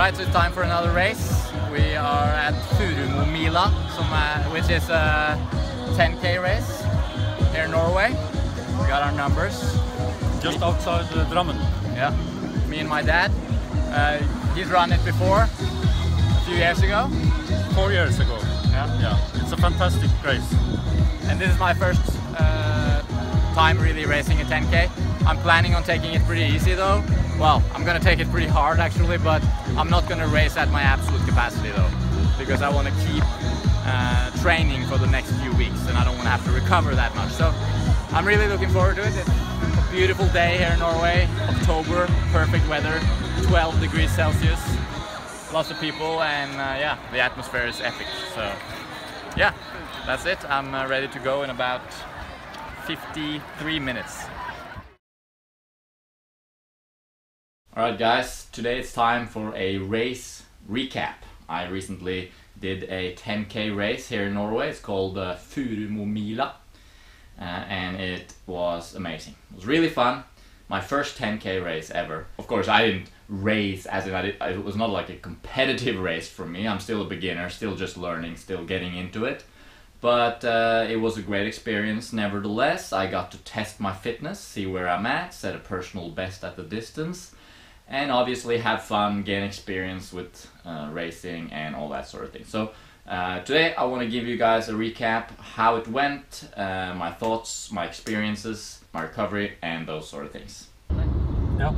Alright, so it's time for another race. We are at Furumomila, which is a 10k race here in Norway. We got our numbers. Just outside Drammen. Yeah, me and my dad. He's run it before, a few years ago. 4 years ago. Yeah, it's a fantastic race. And this is my first time really racing a 10k. I'm planning on taking it pretty easy though. Well, I'm gonna take it pretty hard actually, but I'm not gonna race at my absolute capacity though, because I want to keep training for the next few weeks and I don't want to have to recover that much. So I'm really looking forward to it. It's a beautiful day here in Norway, October, perfect weather, 12 degrees Celsius, lots of people, and yeah, the atmosphere is epic. So yeah, that's it. I'm ready to go in about 53 minutes. Alright guys, today it's time for a race recap. I recently did a 10k race here in Norway. It's called Furumomila, and it was amazing. It was really fun. My first 10k race ever. Of course I didn't race as in it was not like a competitive race for me. I'm still a beginner, still just learning, still getting into it. But it was a great experience nevertheless. I got to test my fitness, see where I'm at, set a personal best at the distance, and obviously have fun, gain experience with racing and all that sort of thing. So today I want to give you guys a recap how it went, my thoughts, my experiences, my recovery and those sort of things. Ja.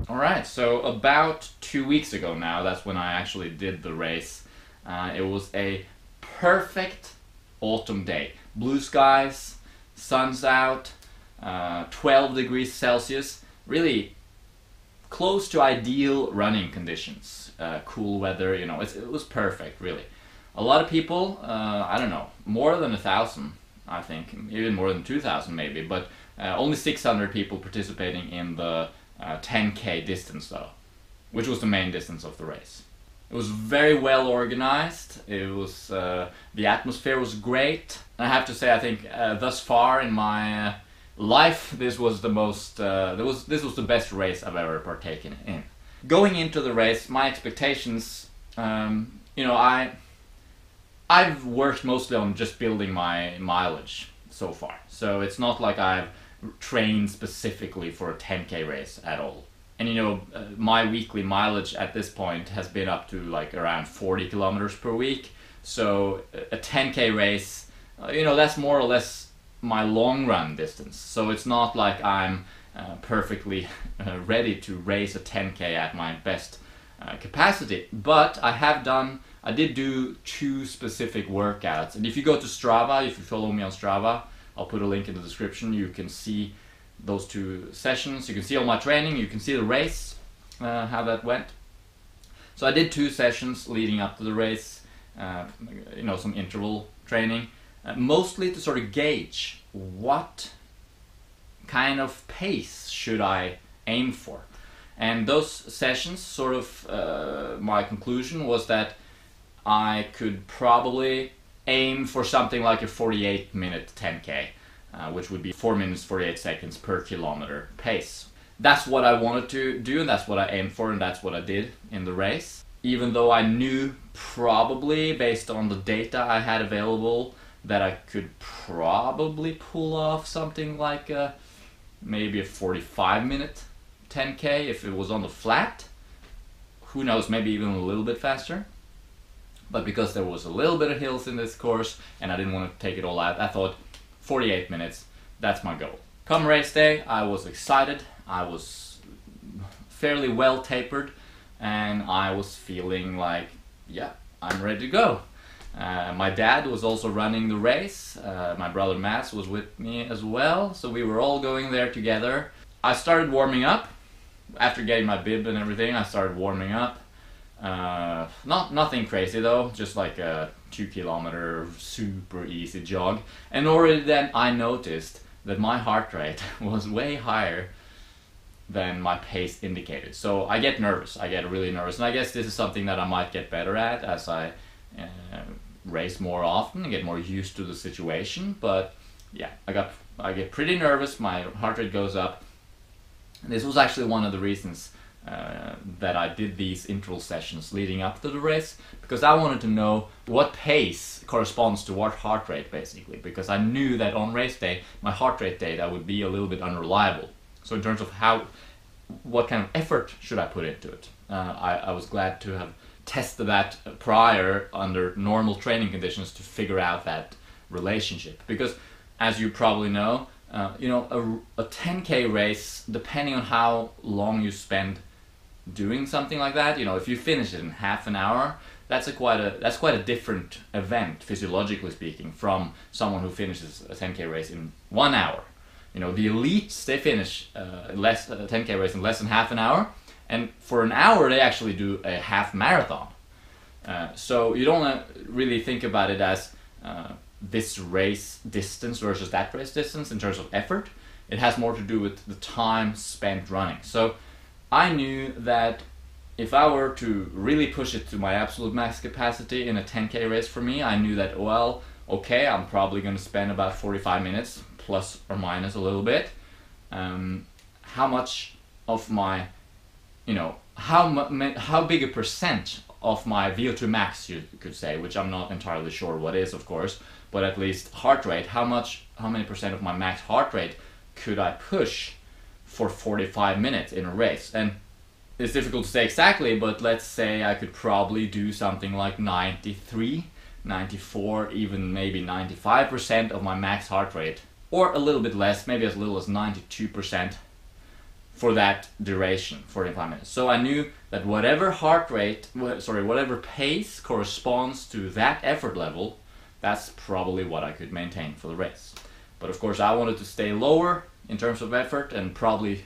Alright, so about 2 weeks ago now, that's when I actually did the race. It was a perfect autumn day. Blue skies, sun's out, 12 degrees Celsius, really close to ideal running conditions. Cool weather, you know, it was perfect, really. A lot of people, I don't know, more than 1,000, I think, even more than 2,000 maybe, but only 600 people participating in the 10k distance though, which was the main distance of the race. It was very well organized. It was the atmosphere was great. I have to say, I think thus far in my life, this was the most this was the best race I've ever partaken in. Going into the race, my expectations, you know, I've worked mostly on just building my mileage so far, so it's not like I've trained specifically for a 10k race at all. And you know, my weekly mileage at this point has been up to like around 40 kilometers per week. So a 10k race, you know, that's more or less my long run distance. So it's not like I'm perfectly ready to race a 10k at my best capacity. But I did do 2 specific workouts. And if you go to Strava, if you follow me on Strava, I'll put a link in the description. You can see those 2 sessions. You can see all my training. You can see the race, how that went. So I did 2 sessions leading up to the race. You know, some interval training, mostly to sort of gauge what kind of pace should I aim for. And those sessions, sort of, my conclusion was that I could probably aim for something like a 48-minute 10k, which would be 4 minutes 48 seconds per kilometer pace. That's what I wanted to do, and that's what I aimed for, and that's what I did in the race. Even though I knew probably, based on the data I had available, that I could probably pull off something like maybe a 45-minute 10k if it was on the flat. Who knows, maybe even a little bit faster. But because there was a little bit of hills in this course and I didn't want to take it all out, I thought 48 minutes, that's my goal. Come race day, I was excited, I was fairly well tapered, and I was feeling like, yeah, I'm ready to go. My dad was also running the race, my brother Mats was with me as well, so we were all going there together. I started warming up. After getting my bib and everything, I started warming up. Nothing crazy though, just like a 2 kilometer super easy jog. And already then I noticed that my heart rate was way higher than my pace indicated. So I get nervous, I get really nervous, and I guess this is something that I might get better at as I race more often and get more used to the situation. But yeah, I get pretty nervous, my heart rate goes up. This was actually one of the reasons that I did these interval sessions leading up to the race, because I wanted to know what pace corresponds to what heart rate, basically, because I knew that on race day my heart rate data would be a little bit unreliable. So in terms of what kind of effort should I put into it, I was glad to have tested that prior under normal training conditions to figure out that relationship. Because as you probably know, a 10K race, depending on how long you spend doing something like that, if you finish it in half an hour, that's quite a different event, physiologically speaking, from someone who finishes a 10K race in 1 hour. The elites, they finish a 10K race in less than half an hour, and for an hour they actually do a half marathon. So you don't really think about it as this race distance versus that race distance in terms of effort. It has more to do with the time spent running. So I knew that if I were to really push it to my absolute max capacity in a 10K race for me, I knew that, well, okay, I'm probably going to spend about 45 minutes, plus or minus a little bit. How much of my, how big a percent of my VO2 max, you could say, which I'm not entirely sure what is, of course, but at least heart rate, how many percent of my max heart rate could I push for 45 minutes in a race? And it's difficult to say exactly, but let's say I could probably do something like 93, 94, even maybe 95% of my max heart rate, or a little bit less, maybe as little as 92% for that duration, 45 minutes. So I knew that whatever pace corresponds to that effort level, that's probably what I could maintain for the race. But of course I wanted to stay lower in terms of effort and probably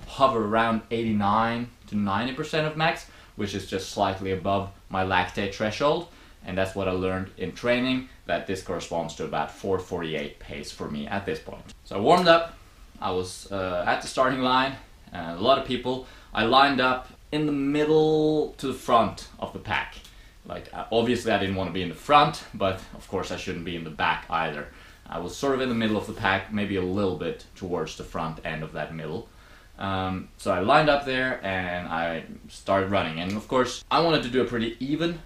hover around 89 to 90% of max, which is just slightly above my lactate threshold. And that's what I learned in training, that this corresponds to about 4:48 pace for me at this point. So I warmed up, I was at the starting line, a lot of people. I lined up in the middle to the front of the pack. Like, obviously I didn't want to be in the front, but of course I shouldn't be in the back either. I was sort of in the middle of the pack, maybe a little bit towards the front end of that middle. So I lined up there and I started running, and of course I wanted to do a pretty even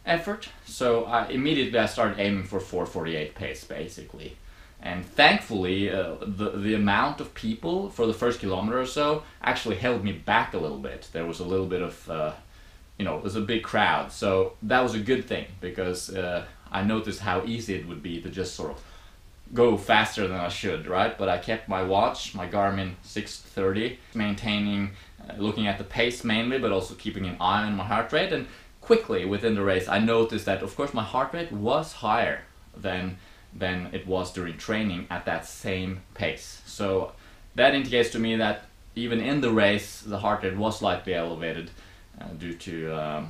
effort, so I started aiming for 4:48 pace, basically. And thankfully the amount of people for the first kilometer or so actually held me back a little bit. There was a little bit of it was a big crowd, so that was a good thing, because I noticed how easy it would be to just sort of go faster than I should, right? But I kept my watch, my Garmin 630, maintaining, looking at the pace mainly, but also keeping an eye on my heart rate. And quickly within the race I noticed that of course my heart rate was higher than it was during training at that same pace. So that indicates to me that even in the race the heart rate was slightly elevated due to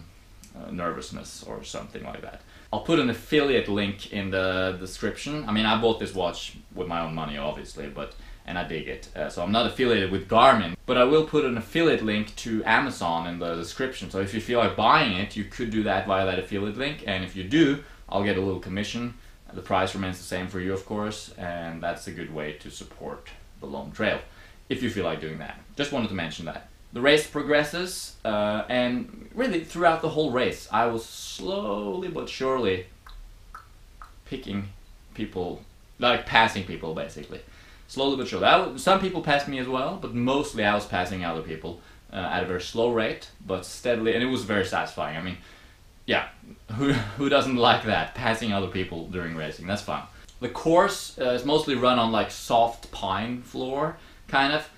nervousness or something like that. I'll put an affiliate link in the description. I mean, I bought this watch with my own money, obviously, and I dig it. So I'm not affiliated with Garmin, but I will put an affiliate link to Amazon in the description. So if you feel like buying it, you could do that via that affiliate link. And if you do, I'll get a little commission. The price remains the same for you, of course, and that's a good way to support the Lone Trail, if you feel like doing that. Just wanted to mention that. The race progresses, and really throughout the whole race, I was slowly but surely picking people, like passing people basically. Slowly but surely. Some people passed me as well, but mostly I was passing other people at a very slow rate, but steadily, and it was very satisfying. I mean, yeah, who doesn't like that? Passing other people during racing, that's fun. The course is mostly run on like soft pine floor, kind of,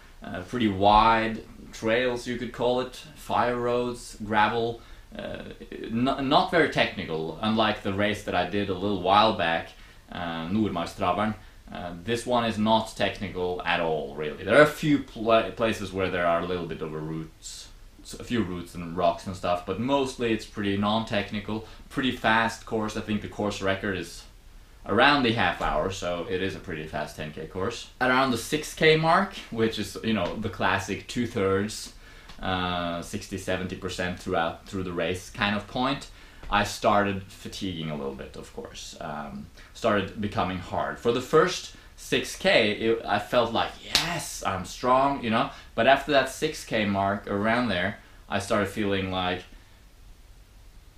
pretty wide trails, you could call it, fire roads, gravel, not very technical, unlike the race that I did a little while back, Nordmarkstraveren. This one is not technical at all, really. There are a few places where there are a little bit of a few roots and rocks and stuff, but mostly it's pretty non-technical, pretty fast course. I think the course record is around the half hour, so it is a pretty fast 10K course. At around the 6K mark, which is, the classic 2/3, 60-70% through the race kind of point, I started fatiguing a little bit, of course. Started becoming hard. For the first 6K, I felt like, yes, I'm strong, you know. But after that 6K mark, around there, I started feeling like,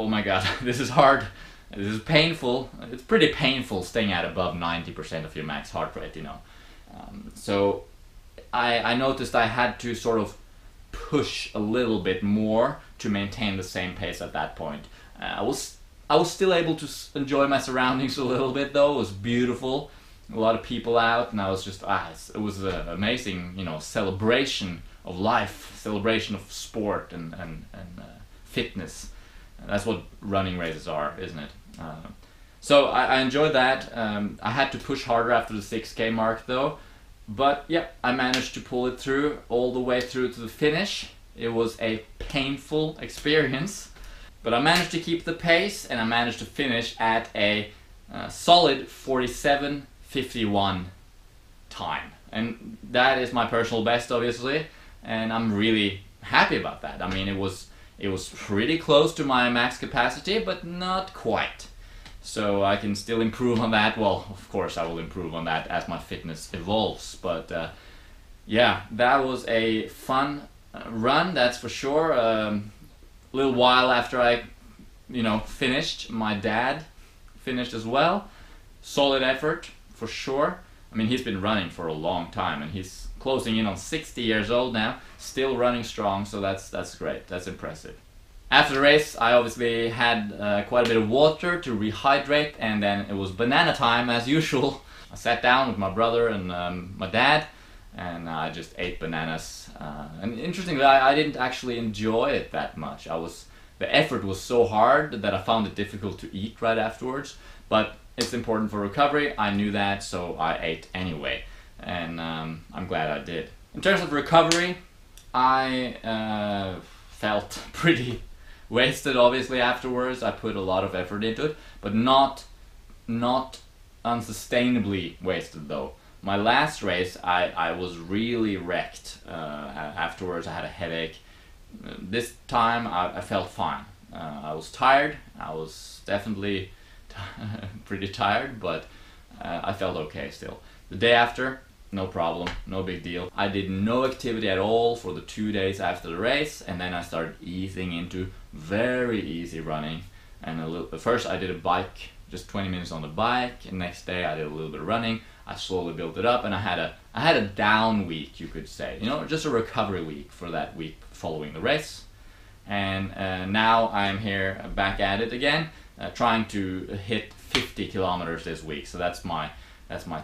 oh my god, this is hard, this is painful. It's pretty painful staying at above 90% of your max heart rate, you know. So I noticed I had to sort of push a little bit more to maintain the same pace at that point. I was still able to enjoy my surroundings a little bit though. It was beautiful, a lot of people out, and I was just it was an amazing, you know, celebration of life, celebration of sport and fitness. That's what running races are, isn't it? So I enjoyed that. I had to push harder after the 6K mark though, but yeah, I managed to pull it through all the way through to the finish. It was a painful experience, but I managed to keep the pace, and I managed to finish at a solid 47:51 time, and that is my personal best, obviously, and I'm really happy about that. I mean, it was pretty close to my max capacity, but not quite. So I can still improve on that. Well, of course I will improve on that as my fitness evolves, but yeah, that was a fun run, that's for sure. A little while after I, you know, finished, my dad finished as well. Solid effort, for sure. I mean, he's been running for a long time, and he's closing in on 60 years old now, still running strong, so that's great, that's impressive. After the race, I obviously had quite a bit of water to rehydrate, and then it was banana time as usual. I sat down with my brother and my dad, and I just ate bananas. And interestingly, I didn't actually enjoy it that much. The effort was so hard that I found it difficult to eat right afterwards, but it's important for recovery. I knew that, so I ate anyway, and I'm glad I did. In terms of recovery, I felt pretty wasted, obviously, afterwards. I put a lot of effort into it, but not unsustainably wasted though. My last race, I was really wrecked. Afterwards I had a headache. This time I felt fine. I was tired. I was definitely pretty tired, but I felt okay still. The day after, no problem, no big deal. I did no activity at all for the 2 days after the race, and then I started easing into very easy running. And first I did a bike, just 20 minutes on the bike, and next day I did a little bit of running. I slowly built it up, and I had a down week, you could say, you know, just a recovery week for that week following the race. And now I'm here back at it again, trying to hit 50 kilometers this week. So that's my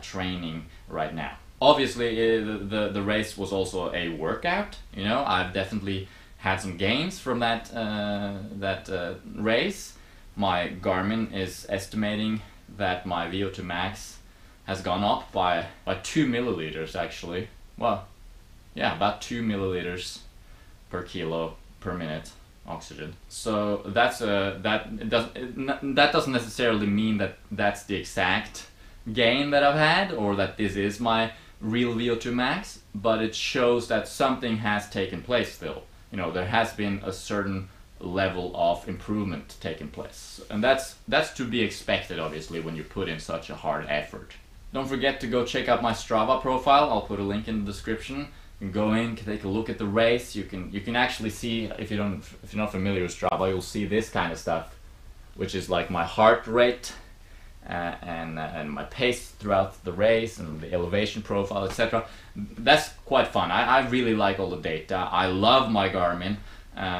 training right now. Obviously, the race was also a workout. You know, I've definitely had some gains from that race. My Garmin is estimating that my VO2 max has gone up by 2 milliliters actually. Well, yeah, about 2 milliliters per kilo per minute oxygen. So that doesn't necessarily mean that that's the exact gain that I've had, or that this is my real VO2 max, but it shows that something has taken place still. You know, there has been a certain level of improvement taking place, and that's to be expected, obviously, when you put in such a hard effort. Don't forget to go check out my Strava profile. I'll put a link in the description. You can go in, take a look at the race. You can actually see, if you're not familiar with Strava, you'll see this kind of stuff, which is like my heart rate and my pace throughout the race, and the elevation profile, etc. That's quite fun. I really like all the data. I love my Garmin.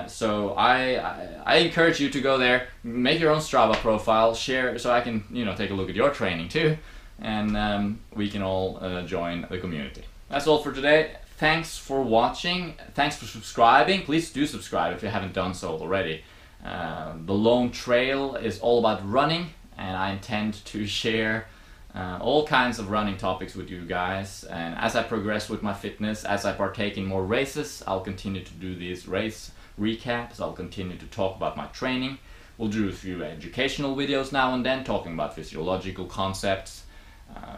So I encourage you to go there, make your own Strava profile, share, so I can, you know, take a look at your training too, and we can all join the community. That's all for today. Thanks for watching. Thanks for subscribing. Please do subscribe if you haven't done so already. The Lone Trail is all about running, and I intend to share all kinds of running topics with you guys. And as I progress with my fitness, as I partake in more races, I'll continue to do these race recaps. I'll continue to talk about my training. We'll do a few educational videos now and then, talking about physiological concepts,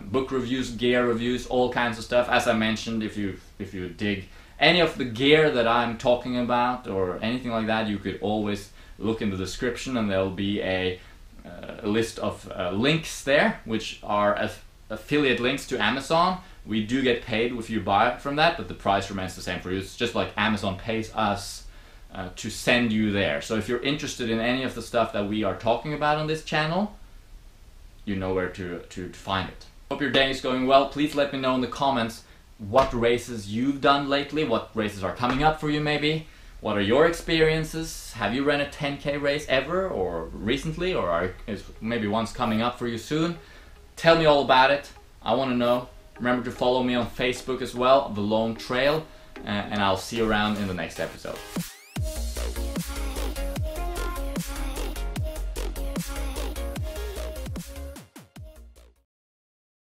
book reviews, gear reviews, all kinds of stuff. As I mentioned, if you dig any of the gear that I'm talking about or anything like that, you could always look in the description and there'll be a list of links there, which are affiliate links to Amazon. We do get paid if you buy from that, but the price remains the same for you. It's just like Amazon pays us to send you there. So if you're interested in any of the stuff that we are talking about on this channel, you know where to find it. Hope your day is going well. Please let me know in the comments what races you've done lately, what races are coming up for you maybe. What are your experiences? Have you run a 10K race ever or recently, or is maybe one's coming up for you soon? Tell me all about it. I want to know. Remember to follow me on Facebook as well, The Lone Trail, and I'll see you around in the next episode.